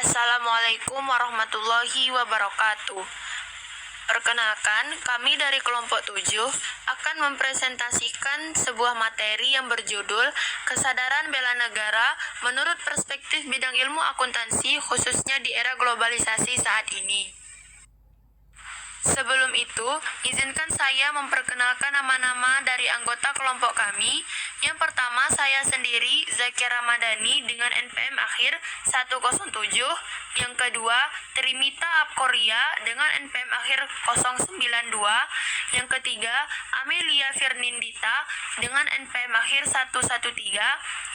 Assalamualaikum warahmatullahi wabarakatuh. Perkenalkan, kami dari kelompok 7 akan mempresentasikan sebuah materi yang berjudul Kesadaran Bela Negara menurut perspektif bidang ilmu akuntansi khususnya di era globalisasi saat ini. Sebelum itu, izinkan saya memperkenalkan nama-nama dari anggota kelompok kami. Yang pertama, saya sendiri, Zakia Ramadhani dengan NPM akhir 107. Yang kedua, Trimita Apkoria dengan NPM akhir 092. Yang ketiga, Amelia Firnindita dengan NPM akhir 113.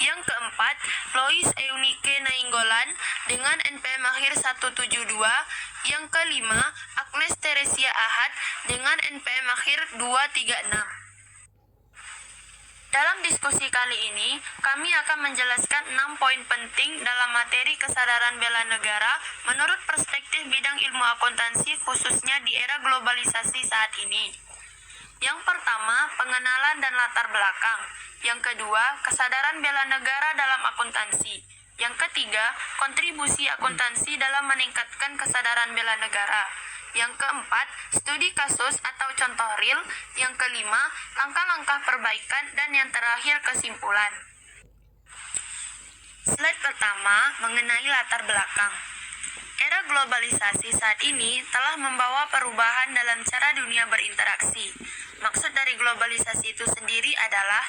Yang keempat, Lois Eunike Nainggolan dengan NPM akhir 172. Yang kelima, Agnes Teresia Ahad dengan NPM akhir 236. Dalam diskusi kali ini, kami akan menjelaskan 6 poin penting dalam materi kesadaran bela negara menurut perspektif bidang ilmu akuntansi khususnya di era globalisasi saat ini. Yang pertama, pengenalan dan latar belakang. Yang kedua, kesadaran bela negara dalam akuntansi. Yang ketiga, kontribusi akuntansi dalam meningkatkan kesadaran bela negara. Yang keempat, studi kasus atau contoh real. Yang kelima, langkah-langkah perbaikan. Dan yang terakhir, kesimpulan. Slide pertama mengenai latar belakang. Era globalisasi saat ini telah membawa perubahan dalam cara dunia berinteraksi. Maksud dari globalisasi itu sendiri adalah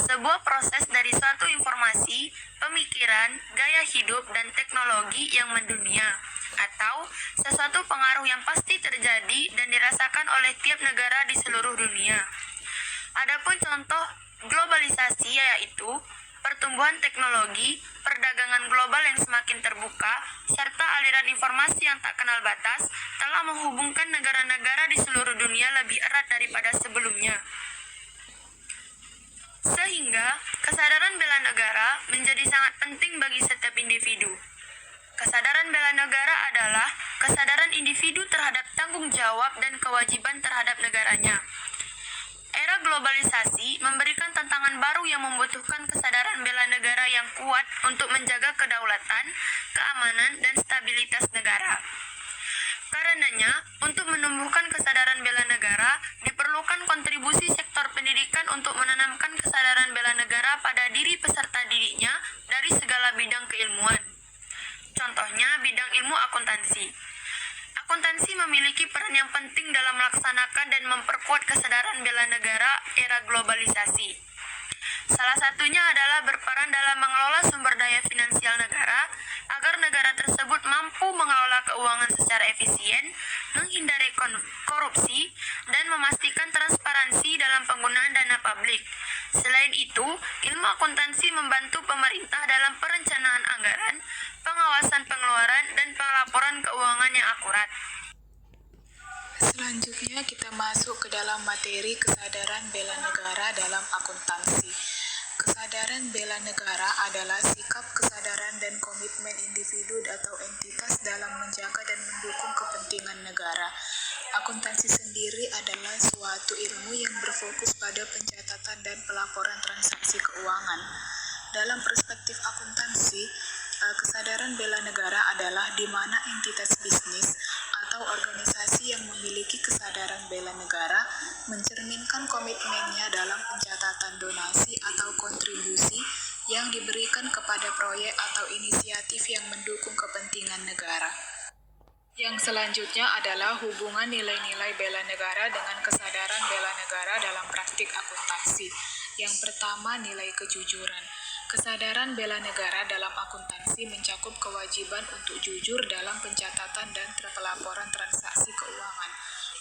sebuah proses dari suatu informasi, pemikiran, gaya hidup, dan teknologi yang mendunia, atau sesuatu pengaruh yang pasti terjadi dan dirasakan oleh tiap negara di seluruh dunia. Adapun contoh globalisasi yaitu pertumbuhan teknologi, perdagangan global yang semakin terbuka, serta aliran informasi yang tak kenal batas telah menghubungkan negara-negara di seluruh dunia lebih erat daripada sebelumnya. Sehingga, kesadaran bela negara menjadi sangat penting bagi setiap individu. Kesadaran bela negara adalah kesadaran individu terhadap tanggung jawab dan kewajiban terhadap negaranya. Era globalisasi memberikan tantangan baru yang membutuhkan kesadaran bela negara yang kuat untuk menjaga kedaulatan, keamanan, dan stabilitas negara. Karenanya, untuk menumbuhkan kesadaran bela negara, diperlukan kontribusi sektor pendidikan untuk menanamkan kesadaran bela negara pada diri peserta didiknya dari segala bidang keilmuan. Contohnya, bidang ilmu akuntansi. Akuntansi memiliki peran yang penting dalam melaksanakan dan memperkuat kesadaran bela negara era globalisasi. Salah satunya adalah berperan dalam mengelola sumber daya finansial negara agar negara tersebut mampu mengelola keuangan secara efisien, menghindari korupsi, dan memastikan transparansi dalam penggunaan dana publik. Selain itu, ilmu akuntansi membantu pemerintah dalam perencanaan anggaran, pengawasan pengeluaran, dan pelaporan keuangan yang akurat. Selanjutnya kita masuk ke dalam materi kesadaran bela negara dalam akuntansi. Kesadaran bela negara adalah sikap kesadaran dan komitmen individu atau entitas dalam menjaga dan mendukung kepentingan negara. Akuntansi sendiri adalah suatu ilmu yang berfokus pada pencatatan dan pelaporan transaksi keuangan. Dalam perspektif akuntansi, kesadaran bela negara adalah di mana entitas bisnis atau organisasi yang memiliki kesadaran bela negara mencerminkan komitmennya dalam pencatatan donasi atau kontribusi yang diberikan kepada proyek atau inisiatif yang mendukung kepentingan negara. Yang selanjutnya adalah hubungan nilai-nilai bela negara dengan kesadaran bela negara dalam praktik akuntansi. Yang pertama, nilai kejujuran. Kesadaran bela negara dalam akuntansi mencakup kewajiban untuk jujur dalam pencatatan dan pelaporan transaksi keuangan.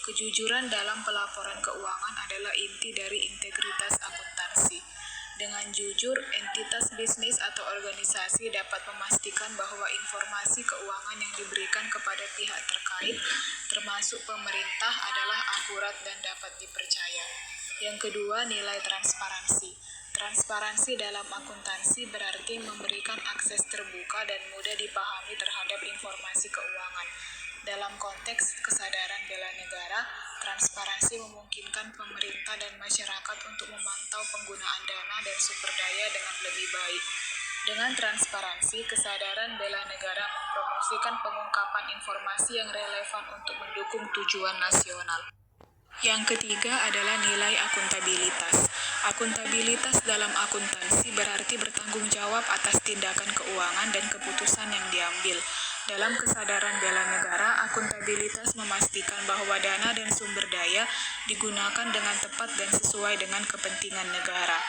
Kejujuran dalam pelaporan keuangan adalah inti dari integritas akuntansi. Dengan jujur, entitas bisnis atau organisasi dapat memastikan bahwa informasi keuangan yang diberikan kepada pihak terkait, termasuk pemerintah, adalah akurat dan dapat dipercaya. Yang kedua, nilai transparansi. Transparansi dalam akuntansi berarti memberikan akses terbuka dan mudah dipahami terhadap informasi keuangan. Dalam konteks kesadaran bela negara, transparansi memungkinkan pemerintah dan masyarakat untuk memantau penggunaan dana dan sumber daya dengan lebih baik. Dengan transparansi, kesadaran bela negara mempromosikan pengungkapan informasi yang relevan untuk mendukung tujuan nasional. Yang ketiga adalah nilai akuntabilitas. Akuntabilitas dalam akuntansi berarti bertanggung jawab atas tindakan keuangan dan keputusan yang diambil. Dalam kesadaran bela negara, akuntabilitas memastikan bahwa dana dan sumber daya digunakan dengan tepat dan sesuai dengan kepentingan negara.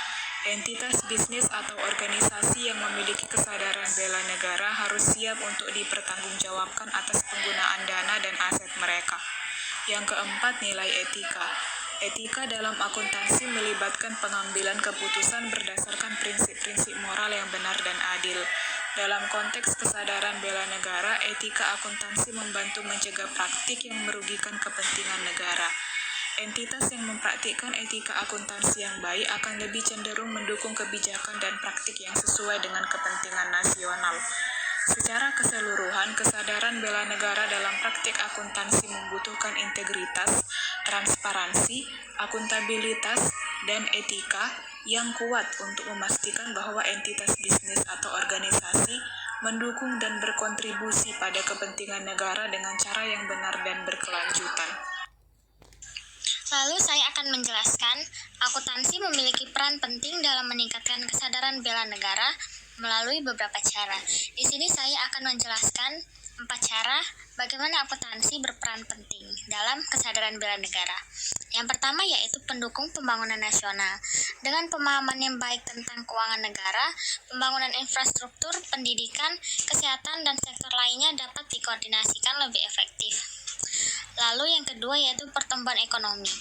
Entitas bisnis atau organisasi yang memiliki kesadaran bela negara harus siap untuk dipertanggungjawabkan atas penggunaan dana dan aset mereka. Yang keempat, nilai etika. Etika dalam akuntansi melibatkan pengambilan keputusan berdasarkan prinsip-prinsip moral yang benar dan adil. Dalam konteks kesadaran bela negara, etika akuntansi membantu mencegah praktik yang merugikan kepentingan negara. Entitas yang mempraktikkan etika akuntansi yang baik akan lebih cenderung mendukung kebijakan dan praktik yang sesuai dengan kepentingan nasional. Secara keseluruhan, kesadaran bela negara dalam praktik akuntansi membutuhkan integritas, transparansi, akuntabilitas, dan etika yang kuat untuk memastikan bahwa entitas bisnis atau organisasi mendukung dan berkontribusi pada kepentingan negara dengan cara yang benar dan berkelanjutan. Lalu saya akan menjelaskan, akuntansi memiliki peran penting dalam meningkatkan kesadaran bela negara melalui beberapa cara. Di sini saya akan menjelaskan 4 cara bagaimana akuntansi berperan penting dalam kesadaran bela negara. Yang pertama yaitu pendukung pembangunan nasional. Dengan pemahaman yang baik tentang keuangan negara, pembangunan infrastruktur, pendidikan, kesehatan, dan sektor lainnya dapat dikoordinasikan lebih efektif. Lalu yang kedua yaitu pertumbuhan ekonomi.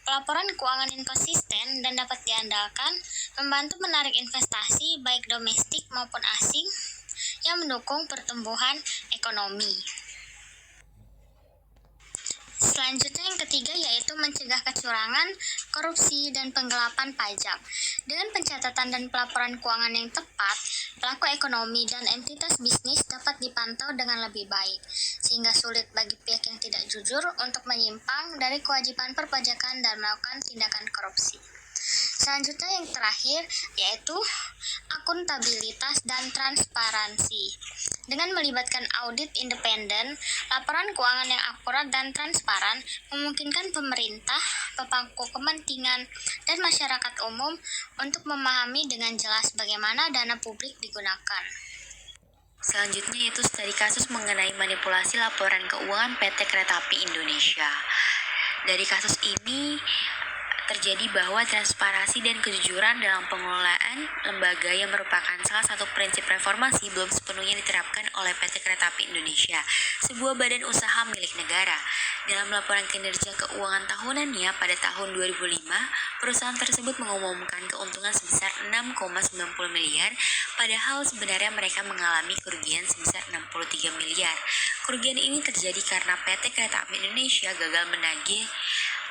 Pelaporan keuangan yang konsisten dan dapat diandalkan membantu menarik investasi baik domestik maupun asing yang mendukung pertumbuhan ekonomi. Selanjutnya yang ketiga yaitu mencegah kecurangan, korupsi, dan penggelapan pajak. Dengan pencatatan dan pelaporan keuangan yang tepat, pelaku ekonomi dan entitas bisnis dapat dipantau dengan lebih baik, sehingga sulit bagi pihak yang tidak jujur untuk menyimpang dari kewajiban perpajakan dan melakukan tindakan korupsi. Selanjutnya yang terakhir yaitu akuntabilitas dan transparansi. Dengan melibatkan audit independen, laporan keuangan yang akurat dan transparan memungkinkan pemerintah, pemangku kepentingan, dan masyarakat umum untuk memahami dengan jelas bagaimana dana publik digunakan. Selanjutnya yaitu studi kasus mengenai manipulasi laporan keuangan PT Kereta Api Indonesia. Dari kasus ini terjadi bahwa transparansi dan kejujuran dalam pengelolaan lembaga yang merupakan salah satu prinsip reformasi belum sepenuhnya diterapkan oleh PT Kereta Api Indonesia, sebuah badan usaha milik negara. Dalam laporan kinerja keuangan tahunannya pada tahun 2005, perusahaan tersebut mengumumkan keuntungan sebesar 6,90 miliar, padahal sebenarnya mereka mengalami kerugian sebesar 63 miliar. Kerugian ini terjadi karena PT Kereta Api Indonesia gagal menagih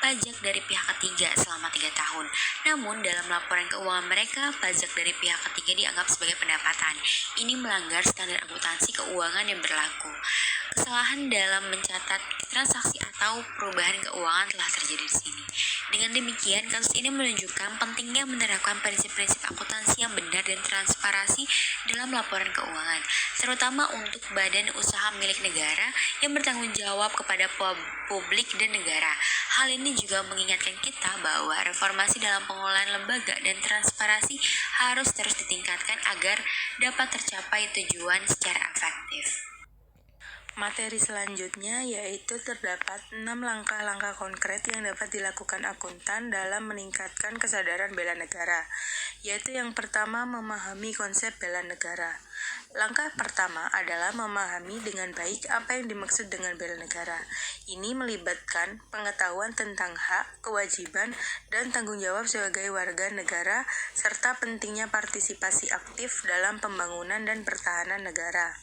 pajak dari pihak ketiga selama 3 tahun. Namun, dalam laporan keuangan mereka, pajak dari pihak ketiga dianggap sebagai pendapatan. Ini melanggar standar akuntansi keuangan yang berlaku. Kesalahan dalam mencatat transaksi atau perubahan keuangan telah terjadi di sini. Dengan demikian, kasus ini menunjukkan pentingnya menerapkan prinsip-prinsip akuntansi yang benar dan transparansi dalam laporan keuangan, terutama untuk badan usaha milik negara yang bertanggung jawab kepada publik dan negara. Hal ini juga mengingatkan kita bahwa reformasi dalam pengelolaan lembaga dan transparansi harus terus ditingkatkan agar dapat tercapai tujuan secara efektif. Materi selanjutnya yaitu terdapat 6 langkah-langkah konkret yang dapat dilakukan akuntan dalam meningkatkan kesadaran bela negara, yaitu yang pertama memahami konsep bela negara. Langkah pertama adalah memahami dengan baik apa yang dimaksud dengan bela negara. Ini melibatkan pengetahuan tentang hak, kewajiban, dan tanggung jawab sebagai warga negara, serta pentingnya partisipasi aktif dalam pembangunan dan pertahanan negara.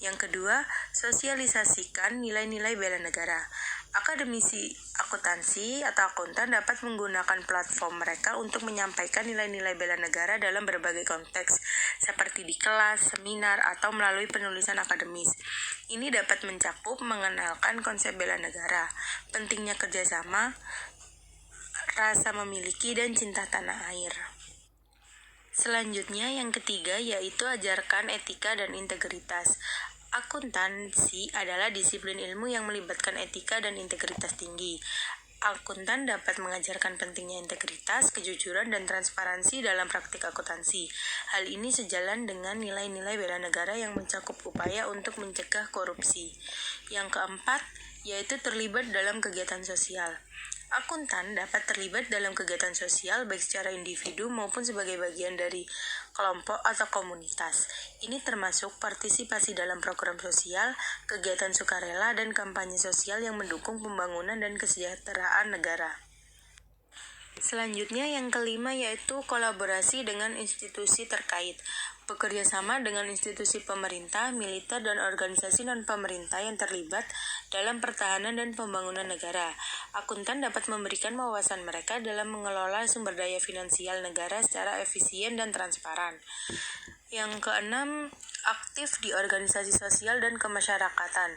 Yang kedua, sosialisasikan nilai-nilai bela negara. Akademisi akuntansi atau akuntan dapat menggunakan platform mereka untuk menyampaikan nilai-nilai bela negara dalam berbagai konteks, seperti di kelas, seminar, atau melalui penulisan akademis. Ini dapat mencakup mengenalkan konsep bela negara, pentingnya kerjasama, rasa memiliki, dan cinta tanah air. Selanjutnya yang ketiga yaitu ajarkan etika dan integritas. Akuntansi adalah disiplin ilmu yang melibatkan etika dan integritas tinggi. Akuntan dapat mengajarkan pentingnya integritas, kejujuran, dan transparansi dalam praktik akuntansi. Hal ini sejalan dengan nilai-nilai bela negara yang mencakup upaya untuk mencegah korupsi. Yang keempat, yaitu terlibat dalam kegiatan sosial. Akuntan dapat terlibat dalam kegiatan sosial baik secara individu maupun sebagai bagian dari kelompok atau komunitas. Ini termasuk partisipasi dalam program sosial, kegiatan sukarela, dan kampanye sosial yang mendukung pembangunan dan kesejahteraan negara. Selanjutnya yang kelima yaitu kolaborasi dengan institusi terkait. Bekerja sama dengan institusi pemerintah, militer, dan organisasi non-pemerintah yang terlibat dalam pertahanan dan pembangunan negara. Akuntan dapat memberikan wawasan mereka dalam mengelola sumber daya finansial negara secara efisien dan transparan. Yang keenam, aktif di organisasi sosial dan kemasyarakatan.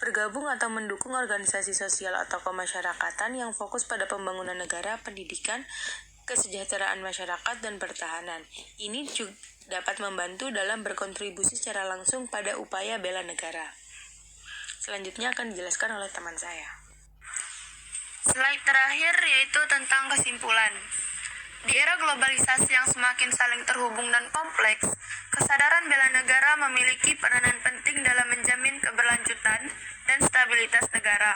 Bergabung atau mendukung organisasi sosial atau kemasyarakatan yang fokus pada pembangunan negara, pendidikan, kesejahteraan masyarakat, dan pertahanan. Ini juga dapat membantu dalam berkontribusi secara langsung pada upaya bela negara. Selanjutnya akan dijelaskan oleh teman saya. Slide terakhir yaitu tentang kesimpulan. Di era globalisasi yang semakin saling terhubung dan kompleks, kesadaran bela negara memiliki peranan penting dalam menjamin keberlanjutan dan stabilitas negara.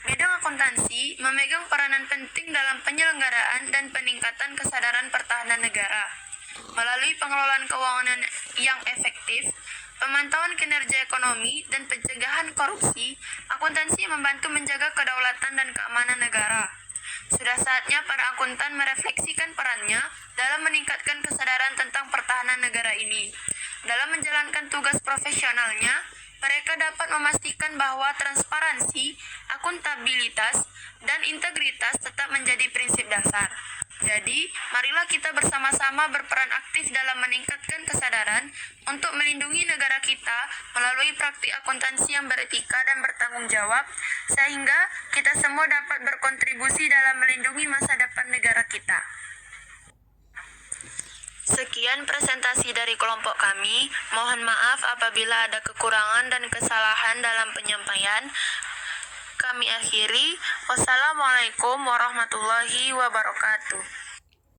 Bidang akuntansi memegang peranan penting dalam penyelenggaraan dan peningkatan kesadaran pertahanan negara. Melalui pengelolaan keuangan yang efektif, pemantauan kinerja ekonomi, dan pencegahan korupsi, akuntansi membantu menjaga kedaulatan dan keamanan negara. Sudah saatnya para akuntan merefleksikan perannya dalam meningkatkan kesadaran tentang pertahanan negara ini. Dalam menjalankan tugas profesionalnya, mereka dapat memastikan bahwa transparansi, akuntabilitas, dan integritas tetap menjadi prinsip dasar. Jadi, marilah kita bersama-sama berperan aktif dalam meningkatkan kesadaran untuk melindungi negara kita melalui praktik akuntansi yang beretika dan bertanggung jawab, sehingga kita semua dapat berkontribusi dalam melindungi masa depan negara kita. Sekian presentasi dari kelompok kami. Mohon maaf apabila ada kekurangan dan kesalahan dalam penyampaian. Kami akhiri. Wassalamualaikum warahmatullahi wabarakatuh.